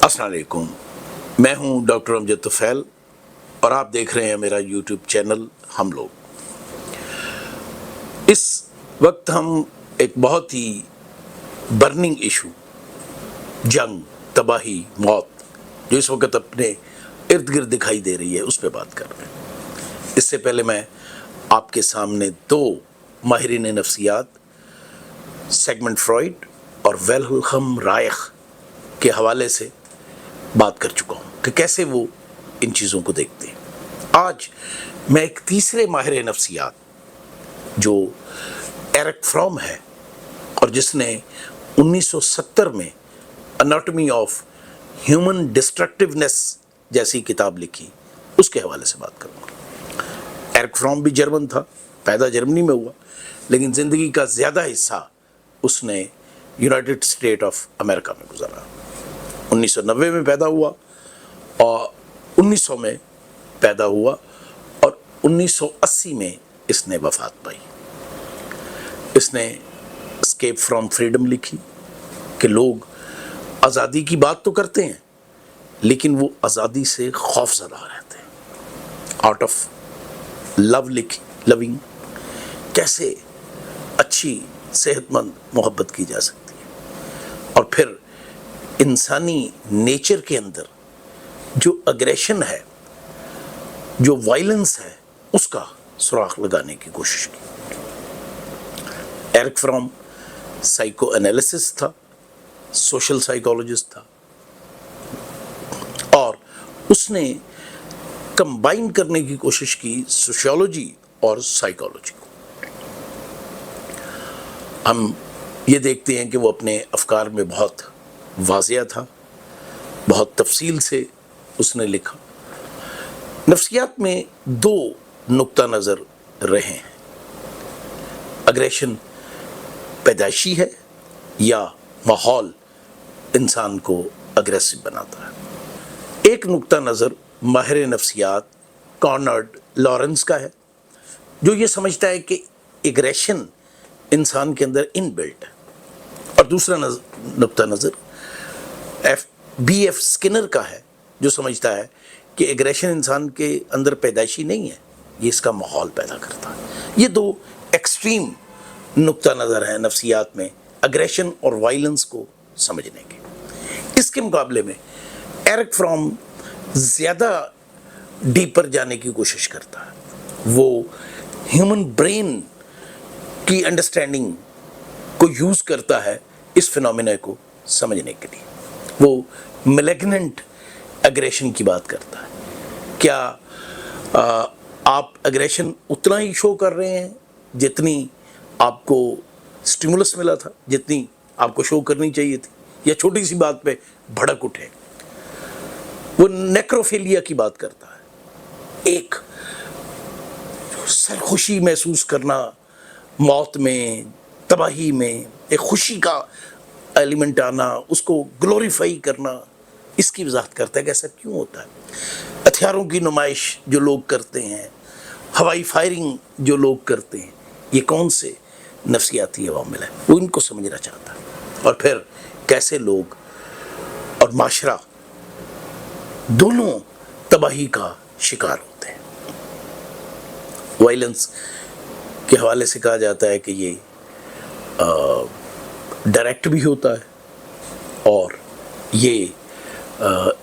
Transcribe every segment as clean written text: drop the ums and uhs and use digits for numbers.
السلام علیکم، میں ہوں ڈاکٹر امجد طفیل اور آپ دیکھ رہے ہیں میرا یوٹیوب چینل ہم لوگ۔ اس وقت ہم ایک بہت ہی برننگ ایشو، جنگ، تباہی، موت جو اس وقت اپنے ارد گرد دکھائی دے رہی ہے اس پہ بات کر رہے ہیں۔ اس سے پہلے میں آپ کے سامنے دو ماہرین نفسیات سیگمنٹ فرائڈ اور ویلہلم رائخ کے حوالے سے بات کر چکا ہوں کہ کیسے وہ ان چیزوں کو دیکھتے ہیں۔ آج میں ایک تیسرے ماہر نفسیات جو ایرک فروم ہے اور جس نے 1970 میں اناٹمی آف ہیومن ڈسٹرکٹیونیس جیسی کتاب لکھی، اس کے حوالے سے بات کروں گا۔ ایرک فروم بھی جرمن تھا، پیدا جرمنی میں ہوا، لیکن زندگی کا زیادہ حصہ اس نے یونائٹڈ اسٹیٹ آف امریکہ میں گزارا۔ 1990 میں پیدا ہوا اور 1900 میں پیدا ہوا اور 1980 میں اس نے وفات پائی۔ اس نے اسکیپ فرام فریڈم لکھی کہ لوگ آزادی کی بات تو کرتے ہیں لیکن وہ آزادی سے خوف زدہ رہتے ہیں۔ آرٹ آف لو لکھی، لونگ، کیسے اچھی صحت مند محبت کی جا سکتی ہے۔ اور پھر انسانی نیچر کے اندر جو اگریشن ہے، جو وائلنس ہے، اس کا سراغ لگانے کی کوشش کی۔ ایرک فروم سائیکو انالیسس تھا، سوشل سائیکالوجسٹ تھا، اور اس نے کمبائن کرنے کی کوشش کی سوشیولوجی اور سائیکالوجی کو۔ ہم یہ دیکھتے ہیں کہ وہ اپنے افکار میں بہت واضح تھا، بہت تفصیل سے اس نے لکھا۔ نفسیات میں دو نقطہ نظر رہے ہیں: اگریشن پیدائشی ہے یا ماحول انسان کو اگریسو بناتا ہے۔ ایک نقطہ نظر ماہر نفسیات کانرڈ لارنس کا ہے جو یہ سمجھتا ہے کہ اگریشن انسان کے اندر ان بلٹ ہے، اور دوسرا نقطہ نظر بی ایف اسکنر کا ہے جو سمجھتا ہے کہ اگریشن انسان کے اندر پیدائشی نہیں ہے، یہ اس کا ماحول پیدا کرتا ہے۔ یہ دو ایکسٹریم نقطہ نظر ہیں نفسیات میں اگریشن اور وائلنس کو سمجھنے کے۔ اس کے مقابلے میں ایرک فروم زیادہ ڈیپر جانے کی کوشش کرتا ہے۔ وہ ہیومن برین کی انڈرسٹینڈنگ کو یوز کرتا ہے اس فینومینا کو سمجھنے کے لیے۔ وہ میلیگننٹ اگریشن کی بات کرتا ہے۔ کیا آپ اگریشن اتنا ہی شو کر رہے ہیں جتنی آپ کو سٹیمولس ملا تھا، جتنی آپ کو شو کرنی چاہیے تھی، یا چھوٹی سی بات پہ بھڑک اٹھے؟ وہ نیکروفیلیا کی بات کرتا ہے، ایک سرخوشی محسوس کرنا موت میں، تباہی میں، ایک خوشی کا ایلیمنٹ آنا، اس کو گلوریفائی کرنا۔ اس کی وضاحت کرتا ہے کہ ایسا کیوں ہوتا ہے۔ ہتھیاروں کی نمائش جو لوگ کرتے ہیں، ہوائی فائرنگ جو لوگ کرتے ہیں، یہ کون سے نفسیاتی عوامل ہیں، وہ ان کو سمجھنا چاہتا ہے۔ اور پھر کیسے لوگ اور معاشرہ دونوں تباہی کا شکار ہوتے ہیں۔ وائلنس کے حوالے سے کہا جاتا ہے کہ یہ ڈائریکٹ بھی ہوتا ہے اور یہ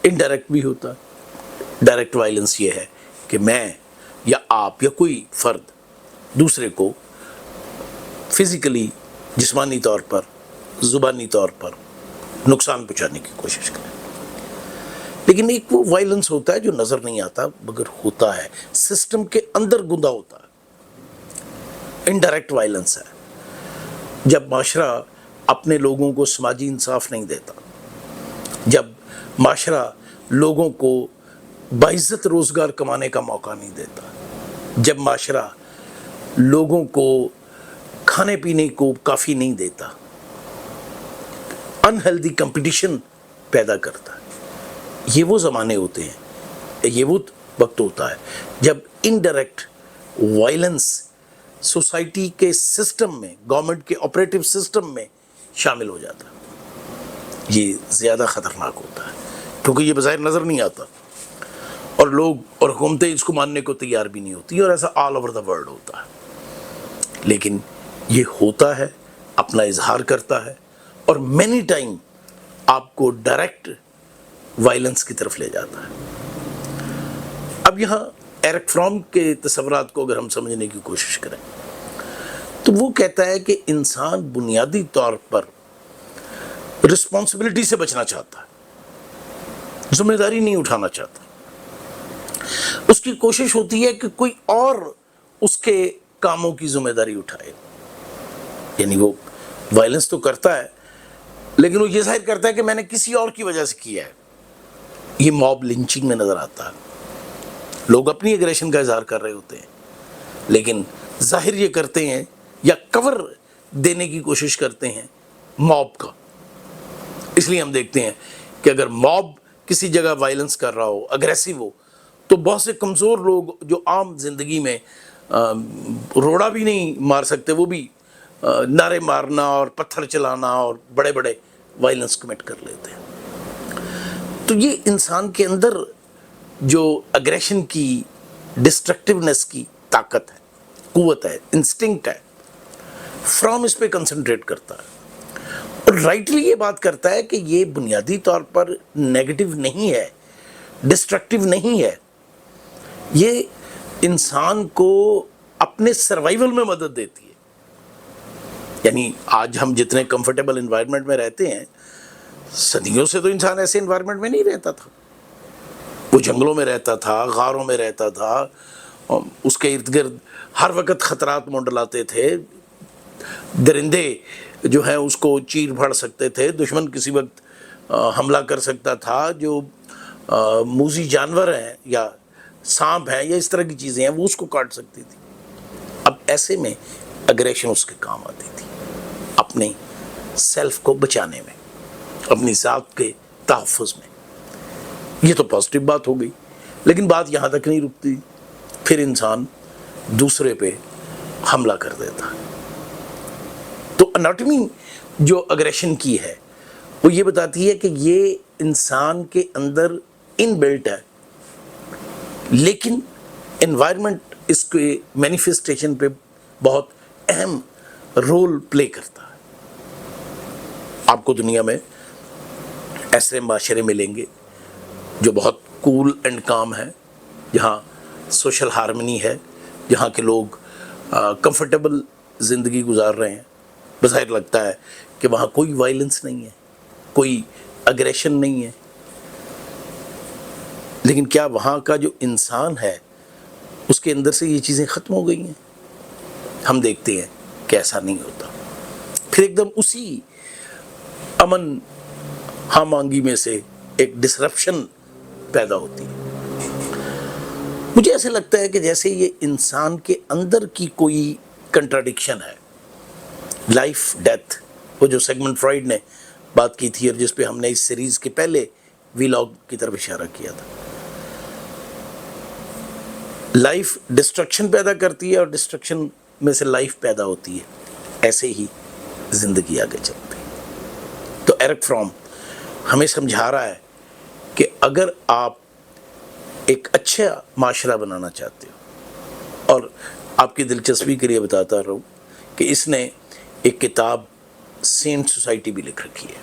انڈائریکٹ بھی ہوتا ہے۔ ڈائریکٹ وائلنس یہ ہے کہ میں یا آپ یا کوئی فرد دوسرے کو فزیکلی، جسمانی طور پر، زبانی طور پر نقصان پہنچانے کی کوشش کرے۔ لیکن ایک وہ وائلنس ہوتا ہے جو نظر نہیں آتا مگر ہوتا ہے، سسٹم کے اندر گندا ہوتا ہے۔ انڈائریکٹ وائلنس ہے جب معاشرہ اپنے لوگوں کو سماجی انصاف نہیں دیتا، جب معاشرہ لوگوں کو باعزت روزگار کمانے کا موقع نہیں دیتا، جب معاشرہ لوگوں کو کھانے پینے کو کافی نہیں دیتا، انہیلدی کمپٹیشن پیدا کرتا ہے۔ یہ وہ زمانے ہوتے ہیں، یہ وہ وقت ہوتا ہے جب انڈائریکٹ وائلنس سوسائٹی کے سسٹم میں، گورنمنٹ کے آپریٹو سسٹم میں شامل ہو جاتا ہے۔ یہ زیادہ خطرناک ہوتا ہے کیونکہ یہ بظاہر نظر نہیں آتا اور لوگ اور حکومتیں اس کو ماننے کو تیار بھی نہیں ہوتی، اور ایسا آل اوور دا ورلڈ ہوتا ہے. لیکن یہ ہوتا ہے، اپنا اظہار کرتا ہے، اور مینی ٹائم آپ کو ڈائریکٹ وائلنس کی طرف لے جاتا ہے. اب یہاں ایرک فرام کے تصورات کو اگر ہم سمجھنے کی کوشش کریں تو وہ کہتا ہے کہ انسان بنیادی طور پر رسپانسبلٹی سے بچنا چاہتا ہے، ذمہ داری نہیں اٹھانا چاہتا. اس کی کوشش ہوتی ہے کہ کوئی اور اس کے کاموں کی ذمہ داری اٹھائے. یعنی وہ وائلنس تو کرتا ہے لیکن وہ یہ ظاہر کرتا ہے کہ میں نے کسی اور کی وجہ سے کیا ہے. یہ موب لنچنگ میں نظر آتا ہے. لوگ اپنی اگریشن کا اظہار کر رہے ہوتے ہیں لیکن ظاہر یہ کرتے ہیں یا کور دینے کی کوشش کرتے ہیں موب کا. اس لیے ہم دیکھتے ہیں کہ اگر موب کسی جگہ وائلنس کر رہا ہو، اگریسو ہو، تو بہت سے کمزور لوگ جو عام زندگی میں روڑا بھی نہیں مار سکتے، وہ بھی نعرے مارنا اور پتھر چلانا اور بڑے بڑے وائلنس کمٹ کر لیتے ہیں. تو یہ انسان کے اندر جو اگریشن کی، ڈسٹرکٹیونیس کی طاقت ہے، قوت ہے، انسٹنکٹ ہے، فرام اس پہ کنسنٹریٹ کرتا ہے. اور رائٹلی یہ بات کرتا ہے کہ یہ بنیادی طور پر نیگیٹو نہیں ہے، ڈسٹرکٹیو نہیں ہے. یہ انسان کو اپنے سروائیول میں مدد دیتی ہے. یعنی آج ہم جتنے کمفرٹیبل انوائرمنٹ میں رہتے ہیں، صدیوں سے تو انسان ایسے انوائرمنٹ میں نہیں رہتا تھا. وہ جنگلوں میں رہتا تھا، غاروں میں رہتا تھا، اس کے ارد گرد ہر وقت خطرات منڈلاتے تھے. درندے جو ہیں اس کو چیر پھاڑ سکتے تھے، دشمن کسی وقت حملہ کر سکتا تھا، جو موذی جانور ہیں یا سانپ ہیں یا اس طرح کی چیزیں ہیں وہ اس کو کاٹ سکتی تھی. اب ایسے میں اگریشن اس کے کام آتی تھی اپنے سیلف کو بچانے میں، اپنی ذات کے تحفظ میں. یہ تو پازیٹیو بات ہو گئی، لیکن بات یہاں تک نہیں رکتی. پھر انسان دوسرے پہ حملہ کر دیتا ہے. تو اناٹمی جو اگریشن کی ہے وہ یہ بتاتی ہے کہ یہ انسان کے اندر ان بلٹ ہے، لیکن انوائرمنٹ اس کے مینیفیسٹیشن پہ بہت اہم رول پلے کرتا ہے. آپ کو دنیا میں ایسے معاشرے ملیں گے جو بہت کول اینڈ کام ہے، جہاں سوشل ہارمنی ہے، جہاں کے لوگ کمفرٹیبل زندگی گزار رہے ہیں. بظاہر لگتا ہے کہ وہاں کوئی وائلنس نہیں ہے، کوئی اگریشن نہیں ہے، لیکن کیا وہاں کا جو انسان ہے اس کے اندر سے یہ چیزیں ختم ہو گئی ہیں؟ ہم دیکھتے ہیں کہ ایسا نہیں ہوتا. پھر ایک دم اسی امن ہاں مانگی میں سے ایک ڈسرپشن پیدا ہوتی ہے. مجھے ایسے لگتا ہے کہ جیسے یہ انسان کے اندر کی کوئی کنٹراڈکشن ہے. لائف ڈیتھ، وہ جو سیگمنٹ فرائڈ نے بات کی تھی اور جس پہ ہم نے اس سیریز کے پہلے ویلاگ کی طرف اشارہ کیا تھا. لائف ڈسٹرکشن پیدا کرتی ہے اور ڈسٹرکشن میں سے لائف پیدا ہوتی ہے. ایسے ہی زندگی آگے چلتی ہے. تو ایرک فرام ہمیں سمجھا رہا ہے کہ اگر آپ ایک اچھا معاشرہ بنانا چاہتے ہو، اور آپ کی دلچسپی کے لیے بتاتا رہوں کہ اس نے ایک کتاب سینٹ سوسائٹی بھی لکھ رکھی ہے.